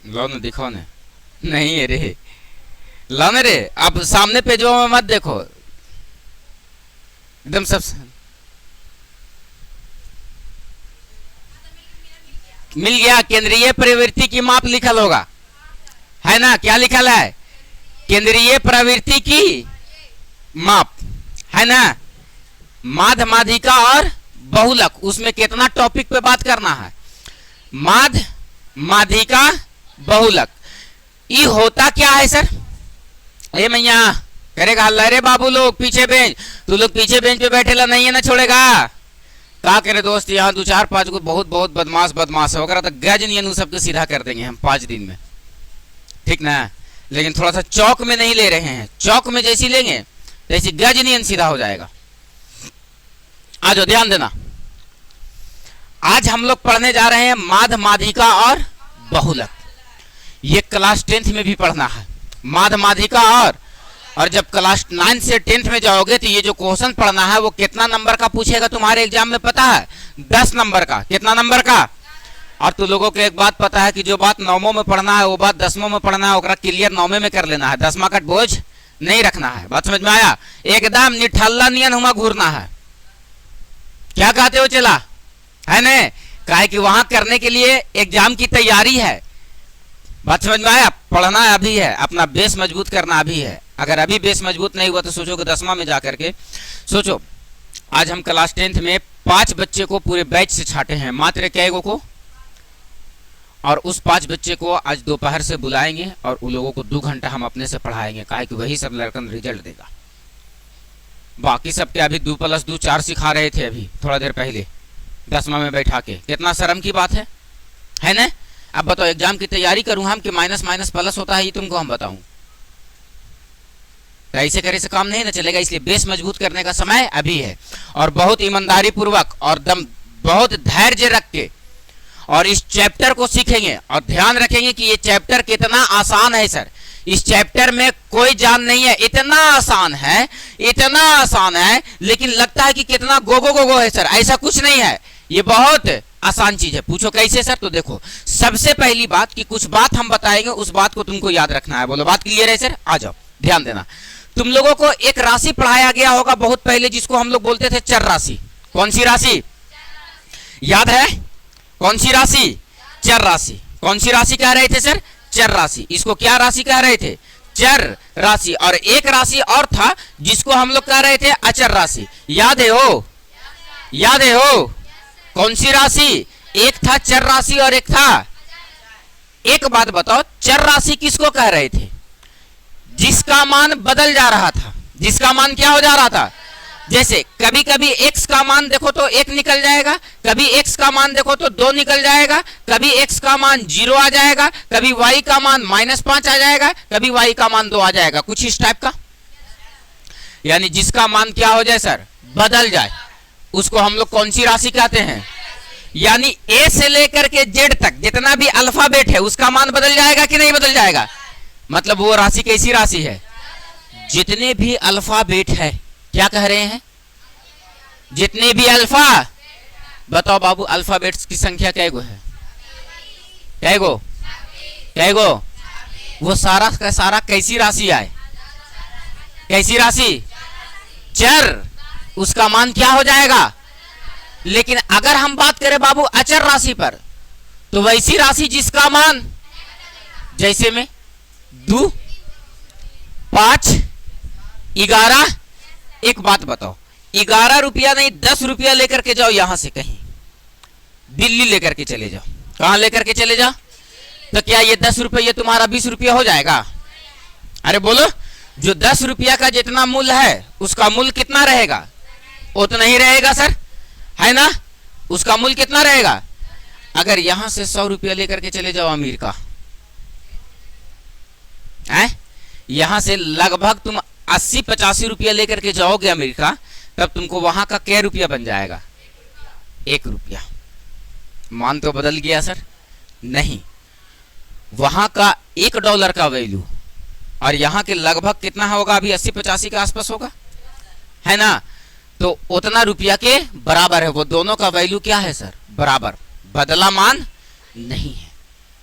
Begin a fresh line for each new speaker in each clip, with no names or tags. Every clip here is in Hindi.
लो न दिखो न। नहीं है रे, लो न रे। अब सामने पेजों में मत देखो, एकदम सब मिल गया। केंद्रीय प्रवृत्ति की माप लिखल होगा, है ना? क्या लिखल है? केंद्रीय प्रवृत्ति की माप, है ना? माध्य, माध्यिका और बहुलक, उसमें कितना टॉपिक पे बात करना है? माध्य, माध्यिका, बहुलक। ये होता क्या है सर? ए मैया करेगा हल्ला रे बाबू लोग पीछे बेंच, तू लोग पीछे बेंच पे बैठेला नहीं है ना, छोड़ेगा का करे दोस्त? यहाँ 2-4-5 को बहुत बहुत बदमाश बदमाश है वगैरह, तो गज नहीं सबको सीधा कर देंगे हम 5 दिन में, ठीक ना? लेकिन थोड़ा सा चौक में नहीं ले रहे हैं, चौक में जैसी लेंगे तैसी गज नहीं सीधा हो जाएगा। आ जाओ, ध्यान देना। आज हम लोग पढ़ने जा रहे हैं माध्य, माध्यिका और बहुलक। ये क्लास 10th में भी पढ़ना है, माध्य, माध्यिका और जब क्लास 9 से 10th में जाओगे तो ये जो क्वेश्चन पढ़ना है वो कितना नंबर का पूछेगा तुम्हारे एग्जाम में पता है? 10 नंबर का। कितना नंबर का? और तुम लोगों को एक बात पता है कि जो बात 9वीं में पढ़ना है वो बात 10वीं में पढ़ना है, ओकरा क्लियर 9वीं में कर लेना है, 10वां का बोझ नहीं रखना है। बात समझ में आया? एकदम निठल्ला नियन हुआ घूरना है। क्या कहते हो चला, है ना? काहे कि वहां करने के लिए एग्जाम की तैयारी है। बात समझ में आया? पढ़ना अभी है, अपना बेस मजबूत करना अभी है। अगर अभी बेस मजबूत नहीं हुआ तो सोचो कि 10वां में जाकर के सोचो। आज हम क्लास 10th में 5 बच्चे को पूरे बैच से छाटे हैं, मात्र कैगो को, और उस 5 बच्चे को आज दोपहर से बुलाएंगे और उन लोगों को 2 घंटा हम अपने से पढ़ाएंगे, काहे कि वही सब लड़कन रिजल्ट देगा। बाकी सबके अभी 2+2 4 सिखा रहे थे अभी थोड़ा देर पहले 10वां में बैठा के। कितना शर्म की बात है ना? अब बताओ, एग्जाम की तैयारी करूं हम कि माइनस माइनस प्लस होता है ये तुमको हम बताऊं? तो ऐसे करे से काम नहीं ना चलेगा, इसलिए बेस मजबूत करने का समय अभी है। और बहुत ईमानदारी पूर्वक और बहुत धैर्य रख के और इस चैप्टर को सीखेंगे और ध्यान रखेंगे कि ये चैप्टर कितना आसान है सर। इस चैप्टर में कोई जान नहीं है, इतना आसान है, इतना आसान है, लेकिन लगता है कि कितना गो है सर। ऐसा कुछ नहीं है, ये बहुत आसान चीज है। पूछो कैसे सर? तो देखो, सबसे पहली बात कि कुछ बात हम बताएंगे, उस बात को तुमको याद रखना है। बोलो, बात क्लियर है सर? आ जाओ, ध्यान देना। तुम लोगों को एक राशि पढ़ाया गया होगा बहुत पहले, जिसको हम लोग बोलते थे चर राशि। कौन सी राशि याद है? कौन सी राशि? चर राशि। कौन सी राशि कह रहे थे सर? चर राशि। इसको क्या राशि कह रहे थे? चर राशि। और एक राशि और था जिसको हम लोग कह रहे थे अचर राशि। याद है हो? याद है हो? कौन सी राशि? एक था चर राशि और एक था। एक बात बताओ, चर राशि किसको कह रहे थे? जिसका मान बदल जा रहा था। जिसका मान क्या हो जा रहा था? जैसे कभी कभी x का मान देखो तो 1 निकल जाएगा, कभी x का मान देखो तो 2 निकल जाएगा, कभी x का मान 0 आ जाएगा, कभी y का मान -5 आ जाएगा, कभी y का मान 2 आ जाएगा, कुछ इस टाइप का। यानी जिसका मान क्या हो जाए सर? बदल जाए, उसको हम लोग कौन सी राशि कहते हैं? यानी a से लेकर के z तक जितना भी अल्फाबेट है उसका मान बदल जाएगा कि नहीं बदल जाएगा? मतलब वो राशि कैसी राशि है? जितने भी अल्फाबेट है, क्या कह रहे हैं? जितने भी अल्फा, बताओ बाबू अल्फाबेट्स की संख्या कैगो है? कैगो? कैगो? वो सारा का सारा कैसी राशि आए? कैसी राशि? चर। उसका मान क्या हो जाएगा? लेकिन अगर हम बात करें बाबू अचर राशि पर, तो वैसी राशि जिसका मान जैसे में 2, 5, 11। एक बात बताओ, 11 रुपया नहीं 10 रुपया लेकर के जाओ यहां से कहीं दिल्ली लेकर के चले जाओ। कहां लेकर के चले जाओ? तो क्या ये 10 रुपया तुम्हारा 20 रुपया हो जाएगा? अरे बोलो, जो 10 रुपया का जितना मूल्य है उसका मूल्य कितना रहेगा? उतना ही रहेगा सर, है ना? उसका मूल्य कितना रहेगा? अगर यहां से 100 रुपया लेकर के चले जाओ अमेरिका, यहां से लगभग तुम 80-85 रुपया लेकर के जाओगे अमेरिका, तब तुमको वहां का क्या रुपया बन जाएगा? 1 रुपया। मान तो बदल गया सर? नहीं, वहां का $1 का वैल्यू और यहाँ के लगभग कितना होगा? अभी 80-85 के आसपास होगा, है ना? तो उतना रुपया के बराबर है। वो दोनों का वैल्यू क्या है सर? बराबर, बदला मान नहीं है।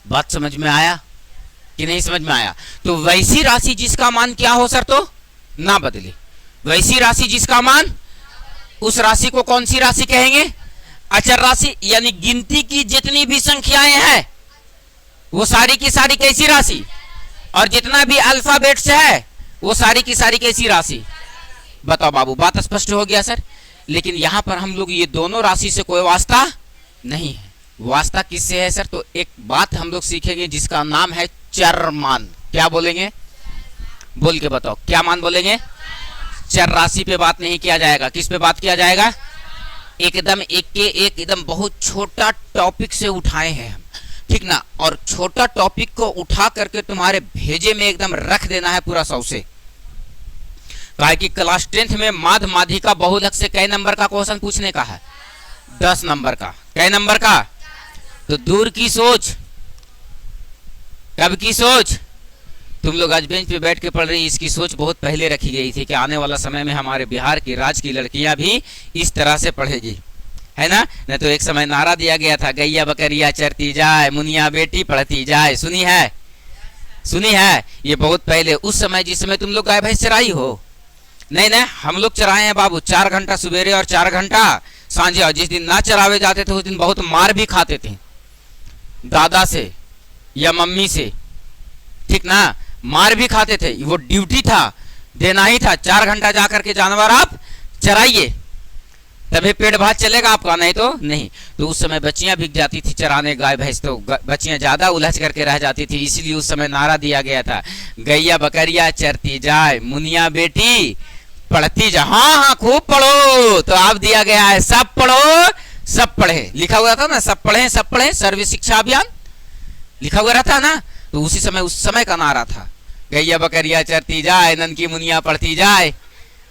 बात समझ में आया? कि नहीं समझ में आया? तो वैसी राशि जिसका मान क्या हो सर, तो ना बदले। वैसी राशि जिसका मान, उस राशि को कौन सी राशि कहेंगे? अचर राशि। यानी गिनती की जितनी भी संख्याएं हैं वो सारी की सारी कैसी राशि, और जितना भी अल्फाबेट से है वो सारी की सारी कैसी राशि? बताओ बाबू, बात स्पष्ट हो गया सर? लेकिन यहां पर हम लोग ये दोनों राशि से कोई वास्ता नहीं है। वास्ता किससे है सर? तो एक बात हम लोग सीखेंगे जिसका नाम है चर मान। क्या बोलेंगे? बोल के बताओ, क्या मान बोलेंगे? चर राशि पे बात नहीं किया जाएगा। किस पे बात किया जाएगा? एकदम एक के एक एकदम बहुत छोटा टॉपिक से उठाए हैं हम, ठीक ना? और छोटा टॉपिक को उठा करके तुम्हारे भेजे में एकदम रख देना है पूरा 100 से। कहा कि क्लास 10th में माध माधिका बहुलक से कई नंबर का क्वेश्चन पूछने का है? 10 नंबर का। कई नंबर का? तो दूर की सोच, कब की सोच? तुम लोग आज बेंच पे बैठ के पढ़ रही, इसकी सोच बहुत पहले रखी गई थी कि आने वाला समय में हमारे बिहार की राज्य की लड़कियां भी इस तरह से पढ़ेगी, है ना? नहीं तो एक समय नारा दिया गया था, गैया बकरिया चरती जाए, मुनिया बेटी पढ़ती जाए। सुनी है? सुनी है? ये बहुत पहले, उस समय जिस समय तुम लोग गाय भैंस चराई हो। नहीं नहीं, हम लोग चराए हैं बाबू, 4 घंटा सवेरे और 4 घंटा सांझे। और जिस दिन ना चरावे जाते थे उस दिन बहुत मार भी खाते थे, दादा से या मम्मी से, ठीक ना? मार भी खाते थे, वो ड्यूटी था, देना ही था। 4 घंटा जाकर के जानवर आप चराइए, तभी पेट भात चलेगा आपका, नहीं तो नहीं। तो उस समय बच्चियां बिक जाती थी चराने गाय भैंस, तो बच्चियां ज्यादा उलझ करके रह जाती थी, इसलिए उस समय नारा दिया गया था, गैया बकरिया चरती जाए, मुनिया बेटी पढ़ती जा। हाँ हाँ, खूब पढ़ो। तो आप दिया गया है, सब पढ़ो सब पढ़े, लिखा हुआ था ना, सब पढ़े सर्व शिक्षा अभियान लिखा हुआ रहता ना। तो उसी समय, उस समय का नारा था, गैया बकरिया चरती जाए, ननकी मुनिया पढ़ती जाए।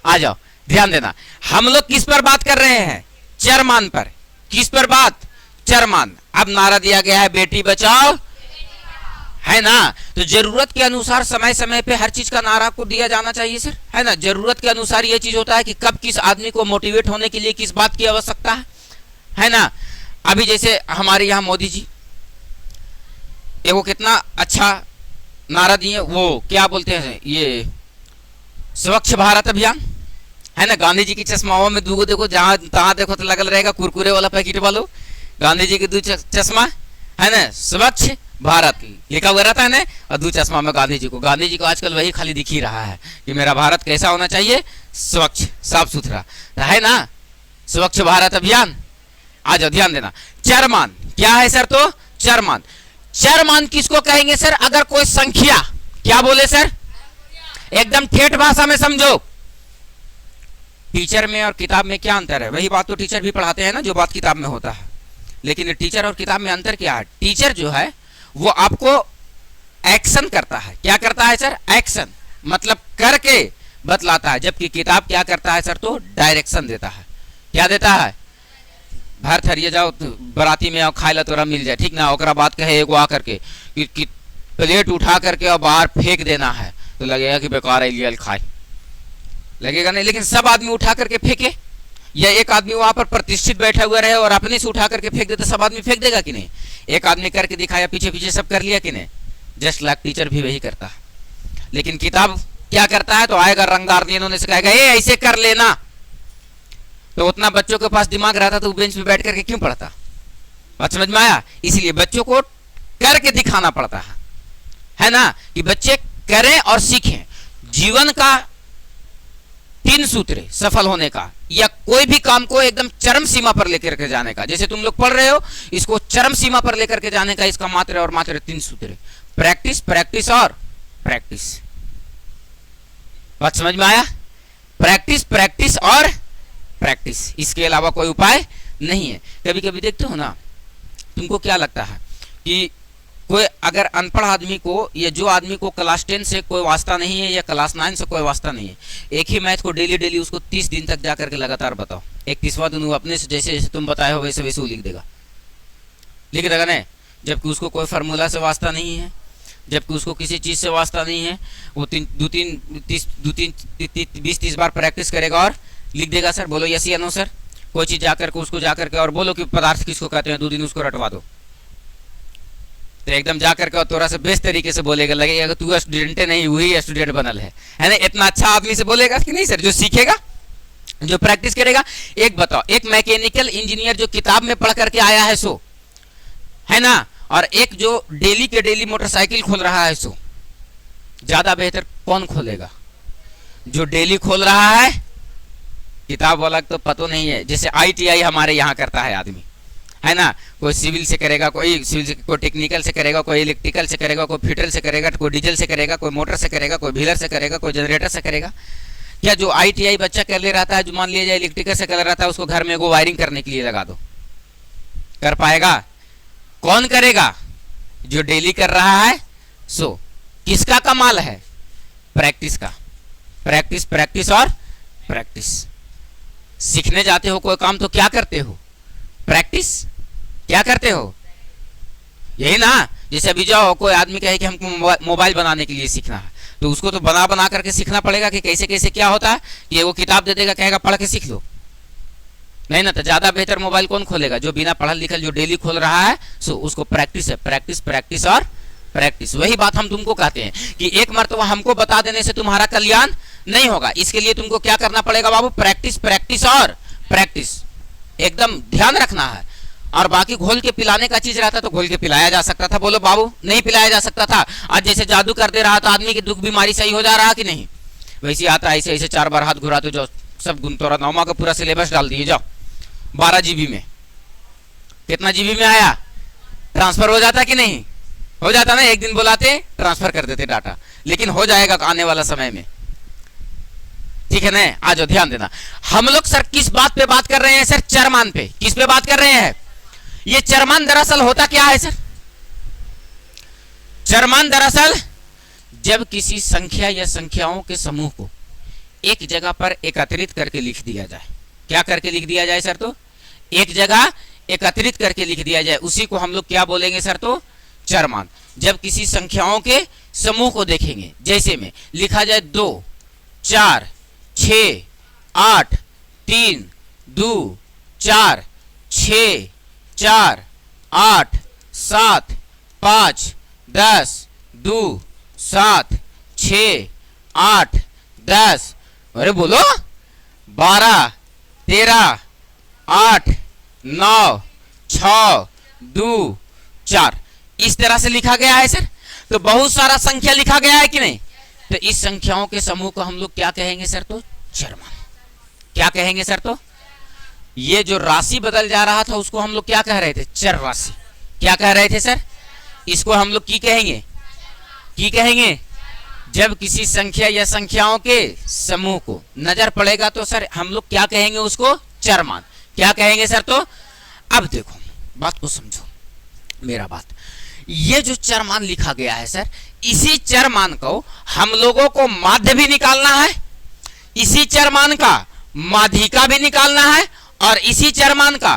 आ जाओ, ध्यान देना, हम लोग किस पर बात कर रहे हैं? चरमान पर। किस पर बात? चरमान। अब नारा दिया गया है बेटी बचाओ, है ना? तो जरूरत के अनुसार समय समय पे हर चीज का नारा को दिया जाना चाहिए सर, है ना? जरूरत के अनुसार ये चीज होता है कि कब किस आदमी को मोटिवेट होने के लिए किस बात की आवश्यकता है ना? अभी जैसे हमारे यहाँ मोदी जी वो कितना अच्छा नारा दिए, वो क्या बोलते हैं, ये स्वच्छ भारत अभियान, है ना? गांधी जी की चश्माओं में दो देखो, जहां तहां देखो तो लगल रहेगा कुरकुरे वाला पैकेट वालों, गांधी जी की 2 चश्मा, है ना? स्वच्छ भारत लिखा हुआ रहता है ना, और 2 चश्मा में गांधी जी को आजकल वही खाली दिख ही रहा है कि मेरा भारत कैसा होना चाहिए? स्वच्छ, साफ सुथरा, है ना? स्वच्छ भारत अभियान। आ जाओ, ध्यान देना, चरमान क्या है सर? तो चरमान। चरमान किसको कहेंगे सर? अगर कोई संख्या, क्या बोले सर? एकदम ठेठ भाषा में समझो। टीचर में और किताब में क्या अंतर है? वही बात तो टीचर भी पढ़ाते हैं ना, जो बात किताब में होता है। लेकिन टीचर और किताब में अंतर क्या है? टीचर जो है वो आपको एक्शन करता है। क्या करता है सर? एक्शन, मतलब करके बतलाता है। जबकि किताब क्या करता है सर? तो डायरेक्शन देता है। क्या देता है? भर थरिए जाओ बराती में, खाए ला तोरा मिल जाए, ठीक ना? ओकरा बात कहे एगो आ करके कि प्लेट उठा करके और बाहर फेंक देना है, तो लगेगा कि बेकार है, खाए लगेगा नहीं। लेकिन सब आदमी उठा करके फेंके, या एक आदमी वहां पर प्रतिष्ठित बैठा हुआ रहे और अपने से उठा करके फेंक दे, तो सब आदमी फेंक देगा कि नहीं? एक आदमी करके दिखाया, पीछे पीछे सब कर लिया कि नहीं? जस्ट लाइक टीचर भी वही करता है। लेकिन किताब क्या करता है? तो आएगा रंगदार ने से कहेगा ए ऐसे कर लेना, तो उतना बच्चों के पास दिमाग रहता तो बेंच पे बैठ करके क्यों पढ़ता? बात समझ में आया? इसलिए बच्चों को करके दिखाना पड़ता है ना, कि बच्चे करें और सीखें। जीवन का 3 सूत्र सफल होने का, या कोई भी काम को एकदम चरम सीमा पर लेकर के जाने का। जैसे तुम लोग पढ़ रहे हो, इसको चरम सीमा पर लेकर के जाने का इसका मात्र और मात्र 3 सूत्र: प्रैक्टिस, प्रैक्टिस और प्रैक्टिस। बात समझ में आया? प्रैक्टिस, प्रैक्टिस और प्रैक्टिस, इसके अलावा कोई उपाय नहीं है। कभी कभी देखते हो ना, तुमको क्या लगता है कि कोई अगर अनपढ़ आदमी को, या जो आदमी को क्लास 10 से कोई वास्ता नहीं है या क्लास 9 से कोई वास्ता नहीं है, एक ही मैथ को डेली डेली उसको 30 दिन तक जाकर के लगातार बताओ, 31वां दिन वो अपने से जैसे जैसे तुम बताए हो वैसे वैसे वो लिख देगा नहीं? जबकि उसको कोई फार्मूला से वास्ता नहीं है, जबकि उसको किसी चीज से वास्ता नहीं है, वो 20-30 बार प्रैक्टिस करेगा और लिख देगा। सर बोलो यस या नो सर? कोई चीज जाकर के उसको जाकर के और बोलो कि पदार्थ किसको कहते हैं, 2 दिन उसको रटवा दो, तो एकदम जा करके और थोड़ा सा बेस्ट तरीके से बोलेगा, लगेगा कि तू स्टूडेंट नहीं, वही स्टूडेंट बनल है ना। इतना अच्छा आदमी से बोलेगा कि नहीं सर, जो सीखेगा, जो प्रैक्टिस करेगा। एक बताओ, एक मैकेनिकल इंजीनियर जो किताब में पढ़ करके आया है सो, है ना, और एक जो डेली के डेली मोटरसाइकिल खोल रहा है सो, ज्यादा बेहतर कौन खोलेगा? जो डेली खोल रहा है। किताब वाला तो पता नहीं है। जैसे ITI हमारे यहाँ करता है आदमी, है ना, कोई सिविल से करेगा, कोई सिविल से, कोई टेक्निकल से करेगा, कोई इलेक्ट्रिकल से करेगा, कोई फिटर से करेगा, कोई डीजल से करेगा, कोई मोटर से करेगा, कोई व्हीलर से करेगा, कोई जनरेटर से करेगा। क्या जो ITI बच्चा कर ले रहा था, जो मान लिया जाए इलेक्ट्रिकल से कर रहा था, उसको घर में वो वायरिंग करने के लिए लगा दो, कर पाएगा? कौन करेगा? जो डेली कर रहा है सो। किसका कमाल है? प्रैक्टिस का। प्रैक्टिस, प्रैक्टिस और प्रैक्टिस। सीखने जाते हो कोई काम तो क्या करते हो? प्रैक्टिस। क्या करते हो? यही ना। जैसे अभी जाओ, कोई आदमी कहे कि हमको मोबाइल बनाने के लिए सीखना है, तो उसको तो बना बना करके सीखना पड़ेगा कि कैसे कैसे क्या होता है। कि वो किताब दे देगा, कहेगा पढ़ के सीख लो, नहीं ना। तो ज्यादा बेहतर मोबाइल कौन खोलेगा? जो बिना पढ़ल लिखल, जो डेली खोल रहा है सो उसको प्रैक्टिस है। प्रैक्टिस, प्रैक्टिस और प्रैक्टिस। वही बात हम तुमको कहते हैं कि एक मर्तबा हमको बता देने से तुम्हारा कल्याण नहीं होगा। इसके लिए तुमको क्या करना पड़ेगा बाबू? प्रैक्टिस, प्रैक्टिस और प्रैक्टिस। एकदम ध्यान रखना है। और बाकी घोल के पिलाने का चीज रहता तो घोल के पिलाया जा सकता था, बोलो बाबू, नहीं पिलाया जा सकता था। आज जैसे जादू कर दे रहा था आदमी की दुख बीमारी सही हो जा रहा कि नहीं? वैसे आता ऐसे ऐसे 4 बार हाथ घुराते जाओ, सब गुनतोरा 9वां का पूरा सिलेबस डाल दिए जाओ 12 GB में। कितना GB में आया? ट्रांसफर हो जाता कि नहीं हो जाता ना? एक दिन बुलाते ट्रांसफर कर देते डाटा, लेकिन हो जाएगा आने वाला समय में। ठीक है ना? आज ध्यान देना। हम लोग सर किस बात पे बात कर रहे हैं सर? चरमान पे। किस पे बात कर रहे हैं? ये चरमान दरअसल होता क्या है सर? चरमान दरअसल जब किसी संख्या या संख्याओं के समूह को एक जगह पर एकत्रित करके लिख दिया जाए। क्या करके लिख दिया जाए सर? तो एक जगह एकत्रित करके लिख दिया जाए, उसी को हम लोग क्या बोलेंगे सर? तो चरमान। जब किसी संख्याओं के समूह को देखेंगे, जैसे में लिखा जाए 2 4 6 8 3 2 4 6 4 8 7 5 10 2 7 6 8 10, अरे बोलो 12 13 8 9 6 2 4, इस तरह से लिखा गया है सर। तो बहुत सारा संख्या लिखा गया है कि नहीं? तो इस संख्याओं के समूह को हम लोग क्या कहेंगे सर? तो चरमान। क्या कहेंगे सर? तो ये जो राशि बदल जा रहा था उसको हम लोग क्या कह रहे थे? चर राशि। क्या कह रहे थे सर? इसको हम लोग की कहेंगे? की कहेंगे? जब किसी संख्या या संख्याओं के समूह को नजर पड़ेगा तो सर हम लोग क्या कहेंगे? उसको चरमान। क्या कहेंगे सर? तो अब देखो, बात को समझो मेरा बात। ये जो चरमान लिखा गया है सर, इसी चरमान को हम लोगों को माध्य भी निकालना है, इसी चरमान का माध्यिका भी निकालना है, और इसी चरमान का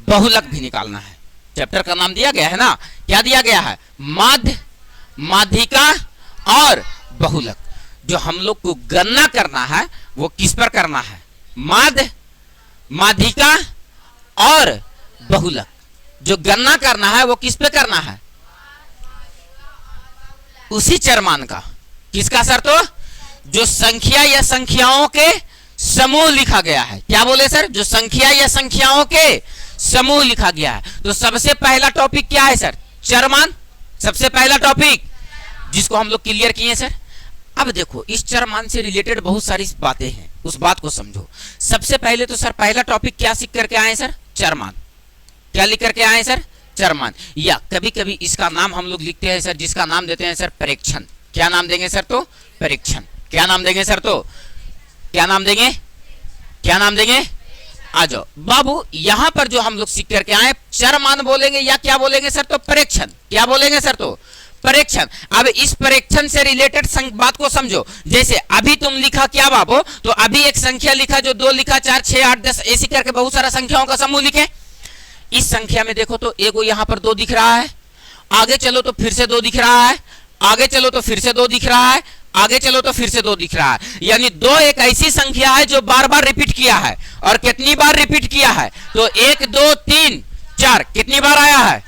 बहुलक भी निकालना है। चैप्टर का नाम दिया गया है ना, क्या दिया गया है? माध्य, माध्यिका और बहुलक। जो हम लोग को गणना करना है वो किस पर करना है? माध्य, माध्यिका और बहुलक। जो गणना करना है वो किस पे करना है? उसी चरमान का। किसका सर? तो जो संख्या या संख्याओं के समूह लिखा गया है। क्या बोले सर? जो संख्या या संख्याओं के समूह लिखा गया है। तो सबसे पहला टॉपिक क्या है सर? चरमान। सबसे पहला टॉपिक जिसको हम लोग क्लियर किए सर। अब देखो, इस चरमान से रिलेटेड बहुत सारी बातें हैं, उस बात को समझो। सबसे पहले तो सर पहला टॉपिक क्या सीख करके आए सर? चरमान। क्या लिख करके आए सर? चरमान। या कभी कभी इसका नाम हम लोग लिखते हैं सर, जिसका नाम देते हैं सर परीक्षण। क्या नाम देंगे सर? तो परीक्षण। क्या नाम देंगे सर? तो क्या नाम देंगे? क्या नाम देंगे? आ जाओ बाबू, यहां पर जो हम लोग सीख करके आए, चरमान बोलेंगे या क्या बोलेंगे सर? तो परीक्षण। क्या बोलेंगे सर? तो परीक्षण। अब इस परीक्षण से रिलेटेड बात को समझो। जैसे अभी तुम लिखा क्या बाबू? तो अभी एक संख्या लिखा, जो 2 लिखा, 4 6 8 10 ऐसी करके बहुत सारा संख्याओं का समूह लिखे। इस संख्या में देखो तो एगो यहाँ पर 2 दिख रहा है, आगे चलो तो फिर से 2 दिख रहा है, आगे चलो तो फिर से 2 दिख रहा है, आगे चलो तो फिर से 2 दिख रहा है। यानी 2 एक ऐसी संख्या है जो बार बार रिपीट किया है। और कितनी बार रिपीट किया है? तो 1 2 3 4 कितनी बार आया है?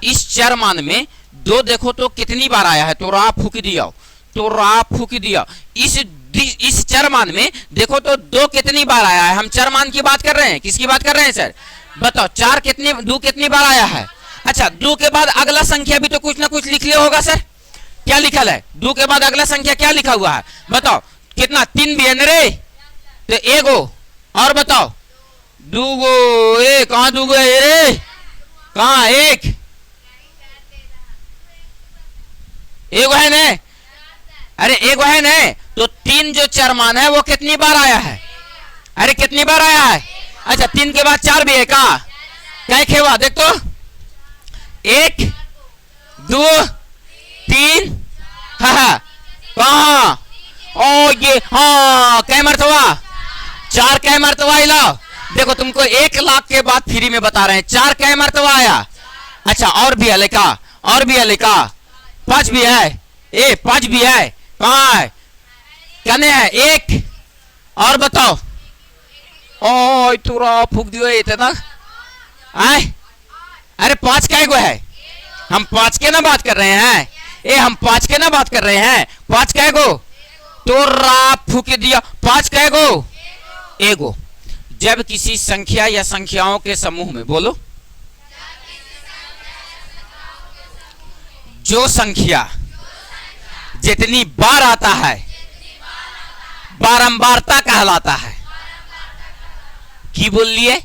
इस चरमान में दो देखो तो कितनी बार आया है, तो रा फूक दिया, तो रा फूक दिया। इस चर मान में देखो तो दो कितनी बार आया है। हम चर मान की बात कर रहे हैं, किसकी बात कर रहे हैं सर? बताओ, चार कितनी, दो कितनी बार आया है? अच्छा, दो के बाद अगला संख्या भी तो कुछ ना कुछ लिख लिया होगा सर। क्या लिखा है? दो के बाद अगला संख्या क्या लिखा हुआ है? बताओ कितना? तीन भी है न रे, तो एगो और बताओ दूगो, ए कहाँ दूगो है रे, कहाँ एक, एगो है न, अरे एगो है न। तो तीन जो चर मान है वो कितनी बार आया है? अरे कितनी बार आया है? अच्छा, तीन के बाद चार भी है का? क्या खेवा देख तो, एक दो तीन, हाँ कहा, ओ ये हाँ कै मरतबा, चार कै मरतबा लाओ। देखो तुमको 1,00,000 के बाद फ्री में बता रहे हैं, चार कै मरतबा आया। अच्छा, और भी है लेका, और भी है लेका, पांच भी है, ए पांच भी है, कहाँ है, कहने है एक, और बताओ, ओ तुरा फूक दियो इतना आए। अरे पांच कै गो है? हम पांच के ना बात कर रहे हैं, ए हम पांच के ना बात कर रहे हैं, पांच कै गो, तो रा फूक दिया, पांच कै गो, एगो। जब किसी संख्या या संख्याओं के समूह में, बोलो, जो संख्या जितनी बार आता है बारंबारता कहलाता है। की बोल लिए?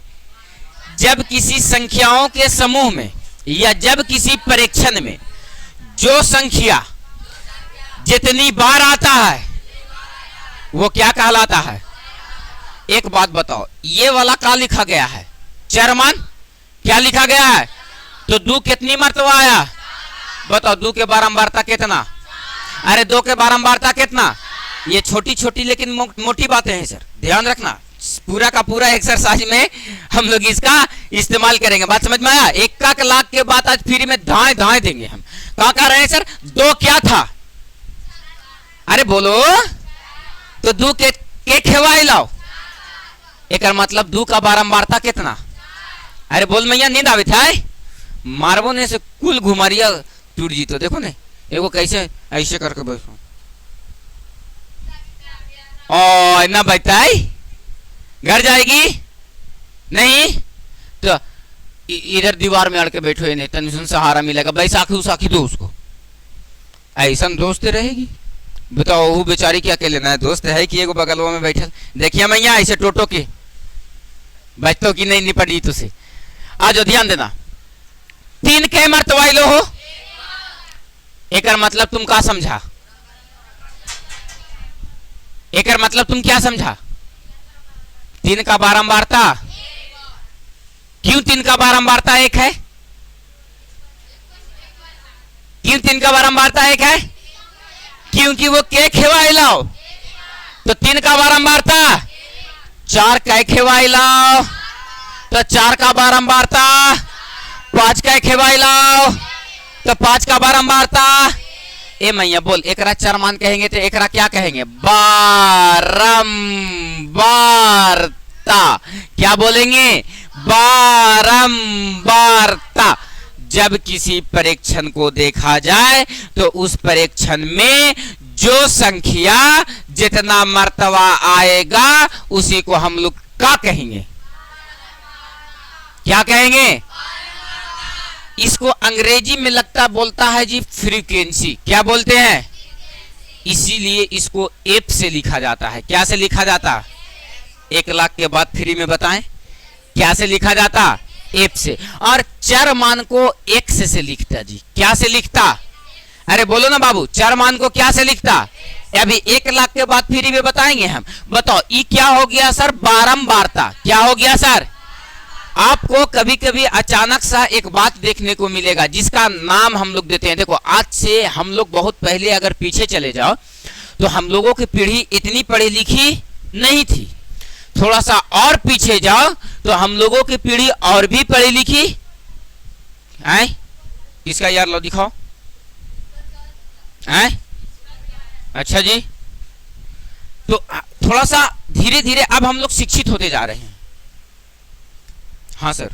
जब किसी संख्याओं के समूह में या जब किसी परीक्षण में जो संख्या जितनी बार आता है वो क्या कहलाता है? एक बात बताओ, ये वाला क्या लिखा गया है? चरमान क्या लिखा गया है? तो दो कितनी मरतबा आया? बताओ, दो के बारंबारता कितना? अरे दो के बारंबारता कितना? ये छोटी छोटी लेकिन मोटी बातें हैं सर, ध्यान रखना। पूरा का पूरा एक्सरसाइज में हम लोग इसका इस्तेमाल करेंगे। बात समझ में आया? 1,00,000 के बाद आज फ्री में धाए धाए देंगे हम। क्या कह रहे हैं सर? दो क्या था? अरे बोलो, तो दो के खेवाई लाओ, एक मतलब दो का बारंबारता कितना? अरे बोल मैया, नींद आवे था मारबो ने से कुल घुमारिया टूट जी। तो देखो ने एगो कैसे ऐसे करके बैठो, ओ ना बताई घर जाएगी नहीं, तो इधर दीवार में अड़ के बैठो, नहीं टेंशन सहारा मिलेगा, बैसाखी उसाखी दो उसको, ऐसा दोस्त रहेगी। बताओ वो बेचारी क्या अकेले ना दोस्त है कि एगो बगलवा में बैठल। देखिए मैया ऐसे टोटो के बचतो की नहीं निपटी तुसे। आज ध्यान देना, तीन के मरतबा लो हो, एक मतलब तुम क्या समझा? एक मतलब तुम क्या समझा? तीन का बारंबारता। क्यों तीन का बारंबारता एक है? क्यों तीन का बारंबारता एक है? क्योंकि वो के खेवाई लाओ, तो तीन का बारंबारता। चार कै खेवाई लाओ, तो चार का बारंबारता। पांच कै खेवाई लाओ, तो पांच का बारंबारता। ए मैया बोल, एकरा चार मान कहेंगे तो एकरा क्या कहेंगे? बारंबारता। क्या बोलेंगे? बारंबारता। जब किसी परीक्षण को देखा जाए तो उस परीक्षण में जो संख्या जितना मर्तबा आएगा उसी को हम लोग क्या कहेंगे? क्या कहेंगे? इसको अंग्रेजी में लगता बोलता है जी फ्रीक्वेंसी। क्या बोलते हैं? इसीलिए इसको एफ से लिखा जाता है। क्या से लिखा जाता? 1,00,000 के बाद फ्री में बताएं क्या से लिखा जाता? एफ से। और चर मान को एक्स से लिखता जी। क्या से लिखता? अरे बोलो ना बाबू, चर मान को क्या से लिखता? अभी 1,00,000 के बाद फ्री में बताएंगे हम। बताओ ये क्या हो गया सर? बारंबारता। क्या हो गया सर? आपको कभी कभी अचानक सा एक बात देखने को मिलेगा जिसका नाम हम लोग देते हैं। देखो आज से हम लोग बहुत पहले अगर पीछे चले जाओ तो हम लोगों की पीढ़ी इतनी पढ़ी लिखी नहीं थी। थोड़ा सा और पीछे जाओ तो हम लोगों की पीढ़ी और भी पढ़ी लिखी है। किसका यार लो दिखाओ है? अच्छा जी, तो थोड़ा सा धीरे धीरे अब हम लोग शिक्षित होते जा रहे हैं। हाँ सर,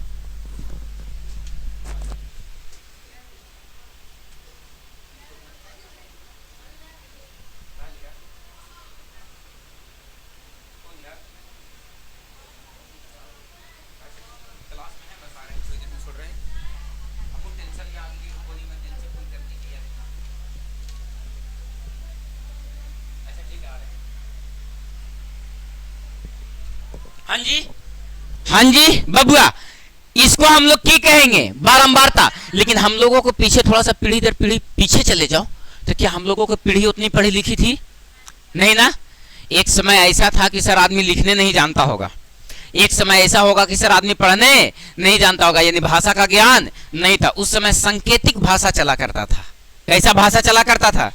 हाँ जी, हाँ जी बबुआ, इसको हम लोग की कहेंगे बारंबारता। लेकिन हम लोगों को पीछे थोड़ा सा पीढ़ी दर पीढ़ी पीछे चले जाओ तो क्या हम लोगों को पीढ़ी उतनी पढ़ी लिखी थी? नहीं ना। एक समय ऐसा था कि सर आदमी लिखने नहीं जानता होगा, एक समय ऐसा होगा कि सर आदमी पढ़ने नहीं जानता होगा, यानी भाषा का ज्ञान नहीं था। उस समय सांकेतिक भाषा चला करता था। कैसा भाषा चला करता था?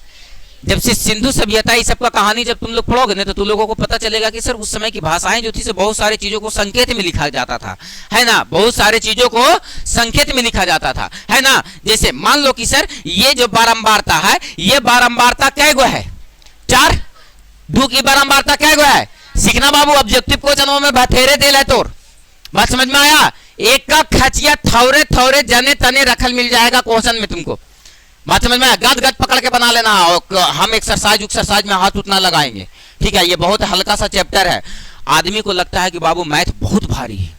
जब से सिंधु सभ्यता इस सब का कहानी जब तुम लोग पढ़ोगे ना तो तुम लोगों को पता चलेगा कि सर उस समय की भाषाएं जो थी से बहुत सारी चीजों को संकेत में लिखा जाता था, है ना। बहुत सारे चीजों को संकेत में लिखा जाता था, है ना। जैसे मान लो कि सर ये जो बारंबारता है, ये बारंबारता कै गो है? 4। दू की बारंबारता कै गो है? सीखना बाबू, ऑब्जेक्टिव क्वेश्चनों में बथेरे दिल है तोर। बात समझ में आया? एक का खचिया थौरे थौरे जने तने रखल मिल जाएगा क्वेश्चन में तुमको। बात समझ में आया? गद गद पकड़ के बना लेना, और हम एक्सरसाइज में हाथ उतना लगाएंगे, ठीक है। ये बहुत हल्का सा चैप्टर है। आदमी को लगता है कि बाबू मैथ बहुत भारी है।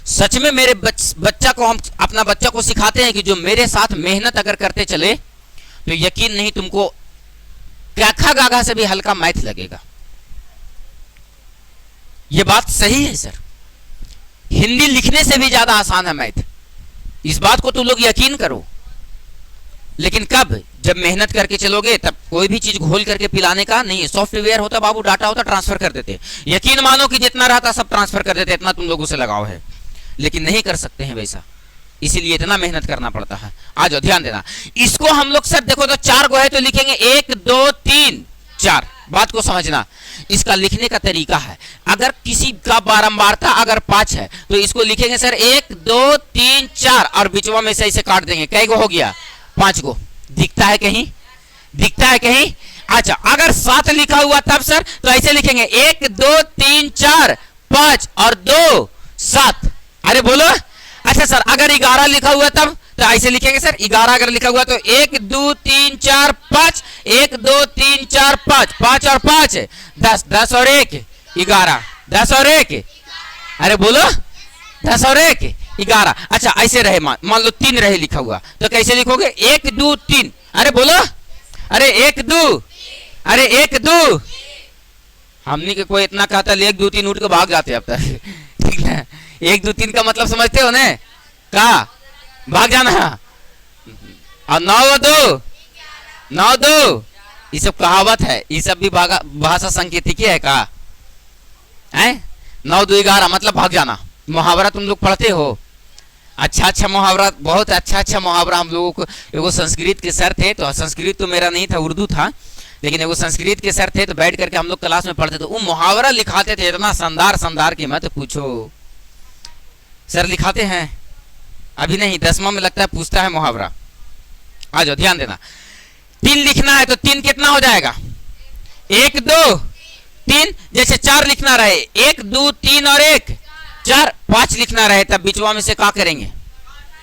सच में मेरे बच्चा को, हम अपना बच्चा को सिखाते हैं कि जो मेरे साथ मेहनत अगर करते चले तो यकीन नहीं तुमको गाखा गागा से भी हल्का मैथ लगेगा। ये बात सही है सर, हिंदी लिखने से भी ज्यादा आसान है मैथ। इस बात को तुम लोग यकीन करो। लेकिन कब? जब मेहनत करके चलोगे तब। कोई भी चीज घोल करके पिलाने का नहीं है। सॉफ्टवेयर होता बाबू, डाटा होता, ट्रांसफर कर देते। यकीन मानो कि जितना रहता सब ट्रांसफर कर देते, इतना तुम लोगों से लगाव है। लेकिन नहीं कर सकते हैं वैसा, इसीलिए इतना मेहनत करना पड़ता है। आ जाओ, ध्यान देना। इसको हम लोग सर देखो तो 4 गो है तो लिखेंगे 1 2 3 4। बात को समझना, इसका लिखने का तरीका है। अगर किसी का बारंबारता अगर 5 है तो इसको लिखेंगे सर 1 2 3 4 और बीचवा में से इसे काट देंगे। कै गो हो गया? 5 गो। दिखता है कहीं? दिखता है कहीं? अच्छा, अगर 7 लिखा हुआ तब सर तो ऐसे लिखेंगे 1 2 3 4 5 और 2 7। अरे बोलो। अच्छा सर अगर 11 लिखा हुआ तब तो ऐसे लिखेंगे सर 11 अगर लिखा हुआ तो 1 2 3 4 5 1 2 3 4 5 5 और 5 10 10 और 1 11 10 और 1। अरे बोलो 10 और 1 11। अच्छा ऐसे रहे, मान लो 3 रहे लिखा हुआ तो कैसे लिखोगे? 1 2 3। अरे बोलो। अरे 1 2। अरे 1 2। हमने के कोई इतना कहता 1 2 3 उठ के भाग जाते अब तक, ठीक है। 1 2 3 का मतलब समझते हो ने? का भाग जाना। और 9 2 9 2 ये सब कहावत है, ये सब भी भाषा संकेतिकी है का है। 9 2 11 मतलब भाग जाना। मुहावरा तुम लोग पढ़ते हो? अच्छा मुहावरा, बहुत अच्छा मुहावरा हम लोगों को। एगो संस्कृत के सर थे, तो संस्कृत तो मेरा नहीं था, उर्दू था, लेकिन एगो संस्कृत के सर थे तो बैठ करके हम लोग क्लास में पढ़ते थे। वो मुहावरा लिखाते थे इतना शानदार की मत पूछो। सर लिखाते हैं अभी नहीं, 10वां में लगता है पूछता है मुहावरा। आ जाओ, ध्यान देना। 3 लिखना है तो 3 कितना हो जाएगा? 1 2 3। जैसे 4 लिखना रहे 1 2 3 और 1 4। 5 लिखना रहे तब बीचवा में से क्या करेंगे?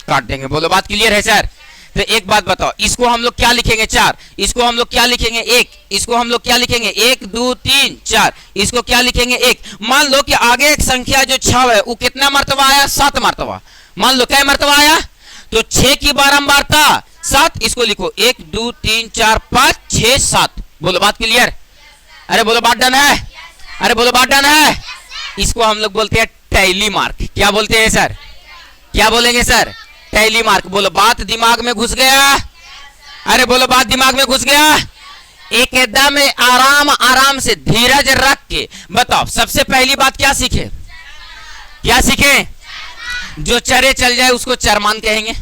काट देंगे। बोलो बात क्लियर है सर? तो एक बात बताओ, इसको हम लोग क्या लिखेंगे? 4। इसको हम लोग क्या लिखेंगे? 1। इसको हम लोग क्या लिखेंगे? 1 2 3 4। इसको क्या लिखेंगे? 1। मान लो कि आगे एक संख्या जो 6 है वो कितना मर्तबा आया? 7 मर्तबा। मान लो क्या मर्तबा आया? तो 6 की बारंबारता 7। इसको लिखो 1 2 3 4 5 6 7। बोलो बात क्लियर? अरे बोलो बात डन है? अरे बोलो बात डन है? इसको हम लोग बोलते हैं टैली मार्क। क्या बोलते हैं सर? क्या बोलेंगे सर? Tally mark. बोलो बात दिमाग में घुस गया? अरे बोलो बात दिमाग में घुस गया? एकदम आराम से धीरज रख के बताओ। सबसे पहली बात क्या सीखे? क्या सीखे? जो चरे चल जाए उसको चरमान कहेंगे।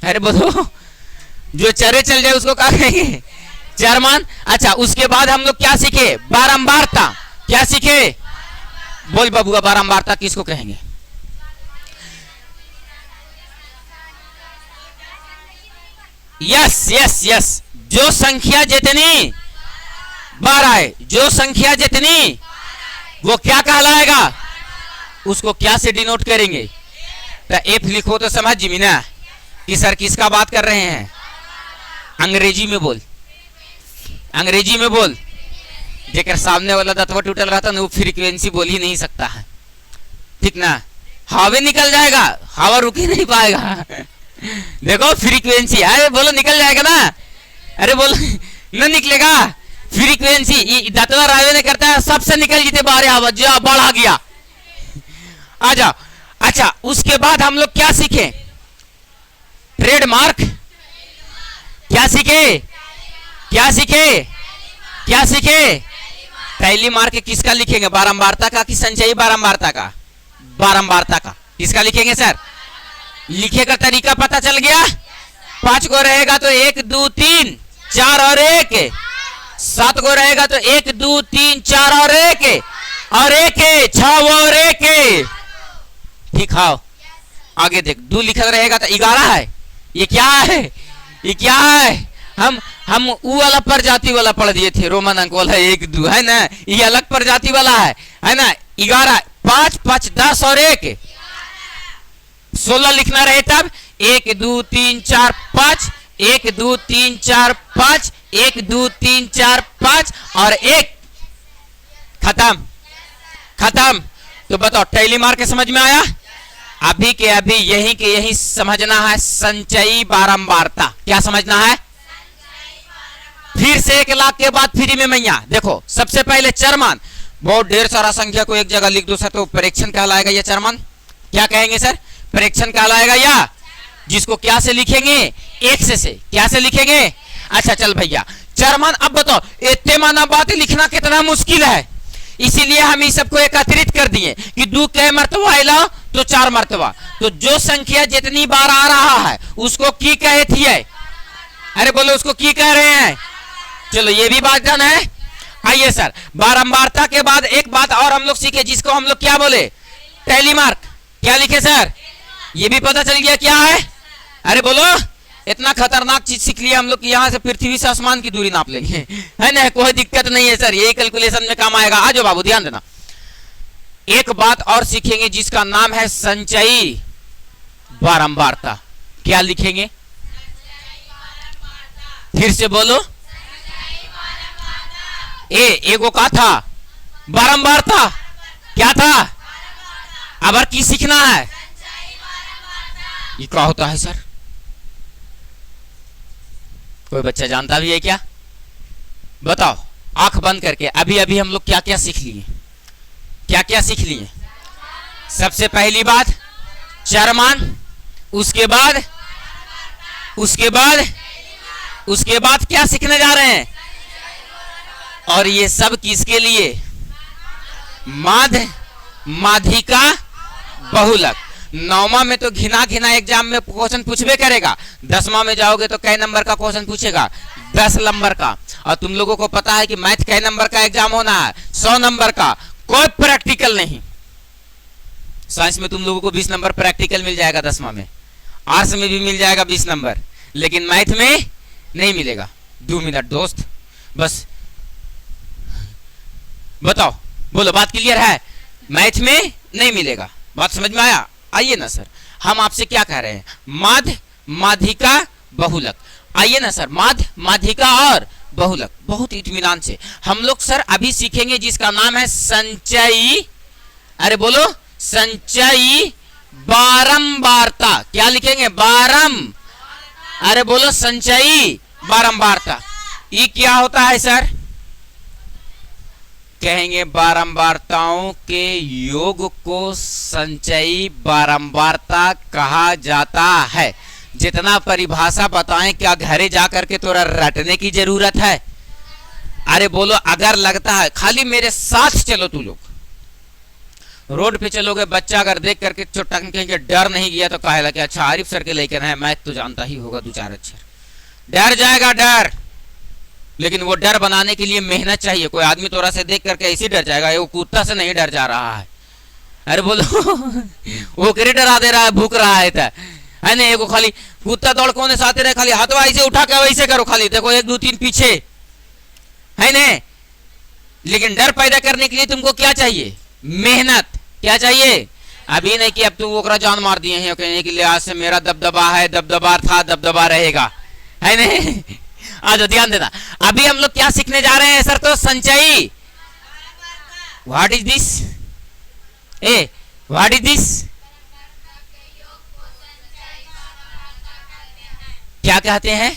अरे बोलो, जो चरे चल जाए उसको क्या कहेंगे? चरमान। अच्छा उसके बाद हम लोग क्या सीखे? बारंबारता। क्या सीखे? बोल बबुआ, बारंबारता किसको कहेंगे? Yes yes yes. जो संख्या जितनी बार आए, जो संख्या जितनी वो क्या कहलाएगा? उसको क्या से डिनोट करेंगे? तो एफ लिखो तो समझ जी ना कि सर किसका बात कर रहे हैं। अंग्रेजी में बोल, अंग्रेजी में बोल। जेकर सामने वाला दतवा टूटल रहता ना वो फ्रीक्वेंसी बोल ही नहीं सकता है, ठीक ना। हवा निकल जाएगा, हवा रुक ही नहीं पाएगा। देखो फ्रीक्वेंसी है, बोलो निकल जाएगा ना। अरे बोलो न निकलेगा, फ्रीक्वेंसी ये दाता रावे ने करता है, सबसे निकल जीते बाहर आवाज जो बढ़ा गया। आ जाओ। अच्छा, उसके बाद हम लोग क्या सीखे? ट्रेडमार्क। क्या सीखे? क्या सीखे? क्या सीखे? टेलीमार्क किसका लिखेंगे? बारंबारता का कि संचयी बारंबारता का? बारंबारता का। किसका लिखेंगे सर? लिखे का तरीका पता चल गया? 5 को रहेगा तो 1 2 3 4 और 1, 7 को रहेगा तो 1 2 3 4 और 1 6 और 1। ठीक है, आगे देख। 2 लिखा रहेगा तो 11 है। ये क्या है? ये क्या है? हम ऊ वाला प्रजाति वाला पढ़ दिए थे, रोमन अंक वाला 1 2 है ना, ये अलग प्रजाति वाला है ना। 11 5 5 10 और 1 16 लिखना रहे तब 1 2 3 4 5 1 2 3 4 5 1 2 3 4 5 और 1 खत्म। खत्म। तो बताओ टेलीमार्क के समझ में आया? अभी के अभी यही के यही समझना है संचयी बारंबारता। क्या समझना है? फिर से 1 लाख के बाद फ्री में मैया देखो। सबसे पहले चरमान, बहुत ढेर सारा संख्या को एक जगह लिख दो सर तो प्रेक्षण कहलाएगा। ये चरमान क्या कहेंगे सर? प्रेक्षण कहलाएगा। या जिसको क्या से लिखेंगे? एक से क्या से लिखेंगे? अच्छा चल भैया चरमान। अब बताओ इतने माना बात लिखना कितना मुश्किल है, इसीलिए हम इस सबको एकत्रित कर दिए कि 2 के मर्तबा लाओ तो 4 मर्तबा। तो जो संख्या जितनी बार आ रहा है उसको की कहे थी? अरे बोलो उसको की कह रहे हैं? चलो ये भी बात जाना है। आइए सर, बारंबारता के बाद एक बात और हम लोग सीखे जिसको हम लोग क्या बोले? टेलीमार्क। क्या लिखे सर? ये भी पता चल गया क्या है? अरे बोलो, इतना खतरनाक चीज सीख लिया हम लोग कि यहाँ से पृथ्वी से आसमान की दूरी नाप लेंगे, है ना। कोई दिक्कत नहीं है सर, ये कैलकुलेशन में काम आएगा। आ जाओ बाबू ध्यान देना। एक बात और सीखेंगे जिसका नाम है संचयी बारंबारता। क्या लिखेंगे? फिर से बोलो। एगो का था बारंबारता। क्या था? अब की सीखना है? ये क्या होता है सर? कोई बच्चा जानता भी है क्या? बताओ आंख बंद करके। अभी अभी हम लोग क्या क्या सीख लिए? क्या क्या सीख लिए? सबसे पहली बात चरमान, उसके बाद क्या सीखने जा रहे हैं? और ये सब किसके लिए? माध्य, माध्यिका, बहुलक। 9वां में तो घिना घिना एग्जाम में क्वेश्चन पूछबे करेगा। 10वां में जाओगे तो कै नंबर का क्वेश्चन पूछेगा? 10 नंबर का। और तुम लोगों को पता है कि मैथ कै नंबर का एग्जाम होना है? 100 नंबर का। कोई प्रैक्टिकल नहीं। साइंस में तुम लोगों को 20 नंबर प्रैक्टिकल मिल जाएगा 10वां में, आर्ट्स में भी मिल जाएगा 20 नंबर, लेकिन मैथ में नहीं मिलेगा। 2 मिनट दोस्त बस बताओ, बोलो बात क्लियर है? मैथ में नहीं मिलेगा। बात समझ में आया? आइए ना सर, हम आपसे क्या कह रहे हैं? माध्य, माध्यिका, बहुलक। आइए ना सर, माध्य, माध्यिका और बहुलक। बहुत इत्मीनान से हम लोग सर अभी सीखेंगे जिसका नाम है संचयी। अरे बोलो, संचयी बारंबारता। क्या लिखेंगे? अरे बोलो, संचयी बारंबारता। ये क्या होता है सर? कहेंगे बारंबारताओं के योग को संचयी बारंबारता कहा जाता है। जितना परिभाषा बताएं, क्या घरे जाकर के थोड़ा रटने की जरूरत है? अरे बोलो, अगर लगता है खाली मेरे साथ चलो। तू लोग रोड पे चलोगे, बच्चा अगर देख करके चोटन कहेंगे डर नहीं गया तो कहेगा कि अच्छा आरिफ सर के लेकर है, मैथ तो जानता ही होगा 2-4 अक्षर। डर जाएगा डर, लेकिन वो डर बनाने के लिए मेहनत चाहिए। कोई आदमी तोरा से देख करके ऐसे डर जाएगा, वो कुत्ता से नहीं डर जा रहा है। अरे बोलो वो करे डरा दे रहा है, भूख रहा है ना। एगो खाली कुत्ता दौड़ कोने से आते रहे, खाली हाथवा ऐसे उठा के वैसे करो, खाली देखो 1 2 3 पीछे, है ना। लेकिन डर पैदा करने के लिए तुमको क्या चाहिए? मेहनत। क्या चाहिए? अभी नहीं कि अब तू ओकरा जान मार दिए हैं कहने के लिए आज से मेरा दबदबा है, दबदबा था, दबदबा रहेगा, है ना। आज ध्यान देना, अभी हम लोग क्या सीखने जा रहे हैं सर? तो संचयी। What is this? What is this? क्या कहते हैं?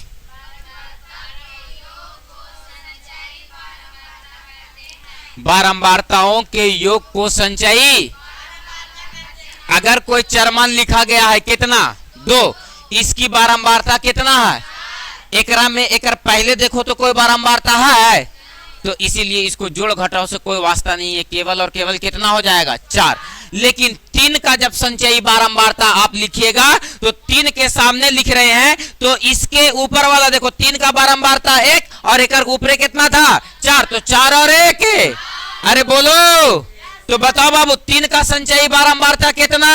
बारंबारताओं के योग को संचयी। अगर कोई चरमान लिखा गया है कितना 2, इसकी बारंबारता कितना है, एकरा में एकर पहले देखो तो कोई बारंबारता है, तो इसीलिए इसको जोड़ घटाव से कोई वास्ता नहीं है, केवल और केवल कितना हो जाएगा 4। लेकिन 3 का जब संचयी बारंबारता आप लिखिएगा तो 3 के सामने लिख रहे हैं तो इसके ऊपर वाला देखो 3 का बारंबारता 1 और एक ऊपर कितना था 4, तो 4 और 1। अरे बोलो तो बताओ बाबू 3 का संचयी बारंबारता कितना,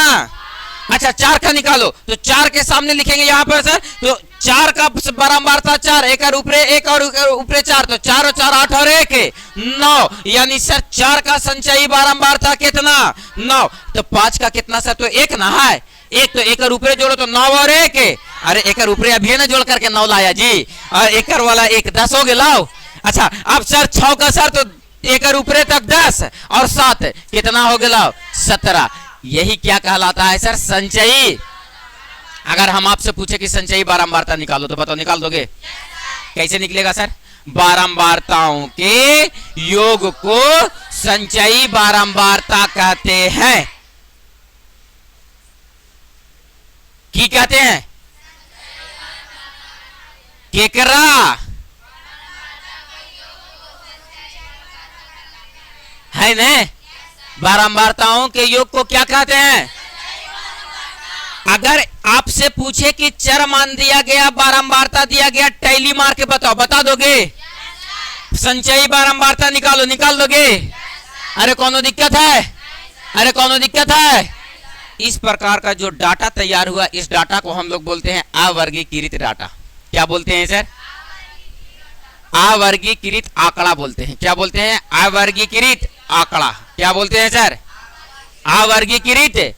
अच्छा 4 का निकालो, तो 4 के सामने लिखेंगे यहाँ पर सर, तो 4 का बारंबारता 4, एक और ऊपर 4, तो 4 और 4 8 और 1 9, यानी सर 4 का संचयी बारंबारता कितना 9, तो 5 का कितना सर, तो 1 ना है, 1 तो एक और ऊपर जोड़ो तो 9 और 1, अरे एक और ऊपर अभी ना जोड़ करके 9 लाया जी, और एक वाला 1 10 हो गया लाओ। अच्छा अब सर 6 का सर तो एक और ऊपर तक 10 और 7 कितना हो गया 17, यही क्या कहलाता है सर संचयी। अगर हम आपसे पूछे कि संचयी बारंबारता निकालो तो बताओ निकाल दोगे? कैसे निकलेगा सर? बारंबारताओं के योग को संचयी बारंबारता कहते हैं। की कहते हैं? केकरा है न? बारंबारताओं के योग को क्या कहते हैं? अगर आपसे पूछे कि चर मान दिया गया, बारंबारता दिया गया, टैली मार के बताओ, बता दोगे? संचयी बारंबारता निकालो, निकाल दोगे? अरे कौनो दिक्कत है? अरे कौनो दिक्कत है? इस प्रकार का जो डाटा तैयार हुआ, इस डाटा को हम लोग बोलते हैं अवर्गीकृत डाटा। क्या बोलते हैं सर? अवर्गीकृत आंकड़ा बोलते हैं। क्या बोलते हैं? अवर्गीकृत आंकड़ा। क्या बोलते हैं सर? अवर्गीकृत।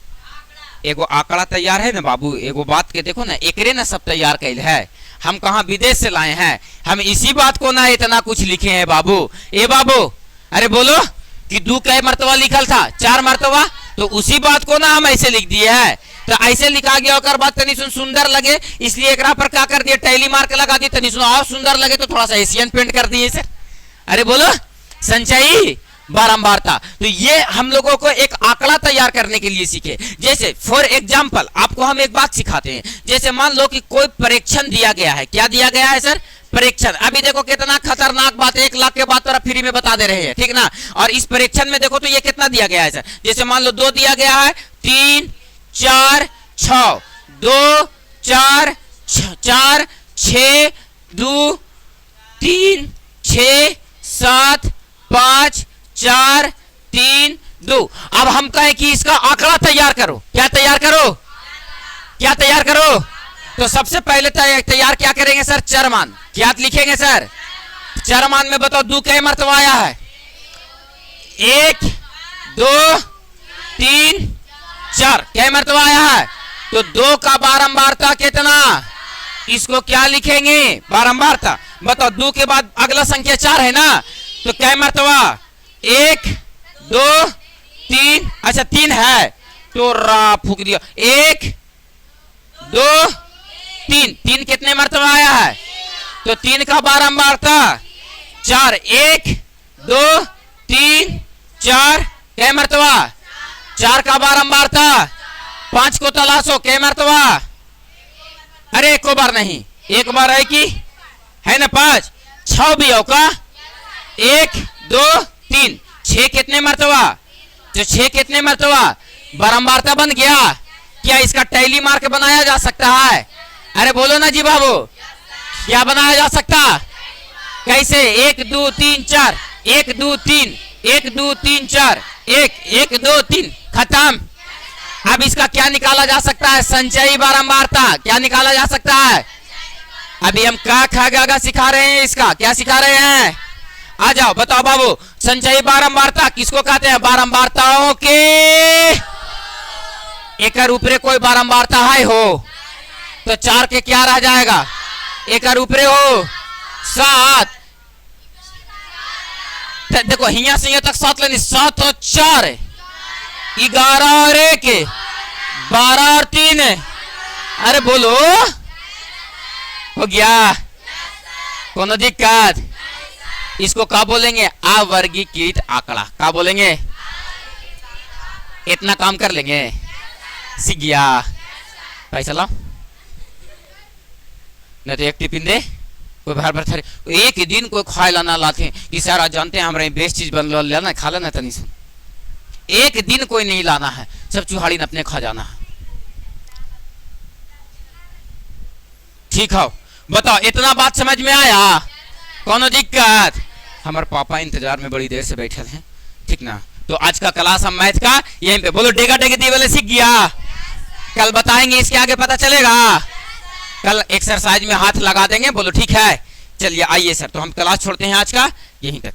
एगो आंकड़ा तैयार है ना बाबू, एगो बात के देखो ना, एकरे ना सब तैयार कैल है, हम कहा विदेश से लाए हैं, हम इसी बात को ना इतना कुछ लिखे हैं बाबू। ए बाबू अरे बोलो कि 2 कै मर्तबा लिखल था, 4 मर्तबा, तो उसी बात को ना हम ऐसे लिख दिए है, तो ऐसे लिखा गया और बात तनी सुंदर लगे, इसलिए एक पर क्या कर दिए, टैली मार्क लगा दिए, तनी और सुंदर लगे तो थोड़ा सा एशियन पेंट कर दिए सर। अरे बोलो संचयी बारंबारता। तो ये हम लोगों को एक आंकड़ा तैयार करने के लिए सीखे। जैसे फॉर एग्जांपल आपको हम एक बात सिखाते हैं, जैसे मान लो कि कोई परीक्षण दिया गया है। क्या दिया गया है सर? परीक्षण। अभी देखो कितना खतरनाक बात है, 1 लाख के बाद तो फ्री में बता दे रहे हैं, ठीक ना। और इस परीक्षण में देखो तो ये कितना दिया गया है सर, जैसे मान लो 2 दिया गया है, 3 4 6, 2 4 4 6 2 3 6 7 5 4 3 2। अब हम कहें कि इसका आंकड़ा तैयार करो। क्या तैयार करो? क्या तैयार करो? तो सबसे पहले तैयार क्या करेंगे सर? चरमान। क्या लिखेंगे सर? चरमान में बताओ 2 कै मर्तबा आया है? 1 2 3 4 कै मर्तबा आया है? तो 2 का बारंबारता कितना? इसको क्या लिखेंगे? बारंबारता। बताओ 2 के बाद अगला संख्या 4 है ना, तो कै मर्तबा? 1 2 3, अच्छा 3 है तो रा फूक दिया, 1 2 3, 3 कितने मर्तबा आया है? तो 3 का बारंबारता 4, 1 2 3 4 कै मर्तबा? 4 का बारंबारता 5 को तलाशो, कै मर्तबा? अरे एक बार नहीं, एक बार है कि है ना 5, 6 भी होगा, 1 2 3 6 कितने मर्तबा? तो 6 कितने मर्तबा? बारंबारता बन गया। क्या इसका टैली मार्क बनाया जा सकता है? अरे बोलो ना जी बाबू, क्या बनाया जा सकता? कैसे? 1 2 3 4, 1 2 3 1 2 3 4 1 1 2 3 खत्म। अब इसका क्या निकाला जा सकता है? संचयी बारंबारता। क्या निकाला जा सकता है? अभी हम का खा गा सिखा रहे हैं, इसका क्या सिखा रहे हैं? आ जाओ बताओ बाबू, संचयी बारंबारता किसको कहते हैं? बारंबारताओं के एक ऊपरे कोई बारंबारता है हो तो 4 के क्या रह जाएगा? एक ऊपरे हो 7, देखो हिया से तक 7 लेनी, 7 और 4 11 और 1 12 और 3। अरे बोलो हो गया? कोनो दिक्कत? इसको क्या बोलेंगे? अवर्गीकृत आंकड़ा। क्या बोलेंगे? इतना काम कर लेंगे, सीख गया। पैसा लाओ, नहीं तो एक टिफिन दे। कोई बार बार थरे एक ही दिन कोई खाए लाना लाते कि सारा जानते हैं हमारे बेस्ट चीज बन लेना खा लेना तनी सुन। एक दिन कोई नहीं लाना है, सब चूहाड़ी ने अपने खा जाना है। ठीक है, बताओ इतना बात समझ में आया? कौन दिक्कत? हमारे पापा इंतजार में बड़ी देर से बैठे हैं, ठीक ना। तो आज का क्लास हम मैथ का यहीं पे बोलो डेगा डेगे दी वाले सीख गया। कल बताएंगे इसके आगे पता चलेगा। कल एक्सरसाइज में हाथ लगा देंगे, बोलो ठीक है। चलिए आइए सर, तो हम क्लास छोड़ते हैं आज का यहीं तक।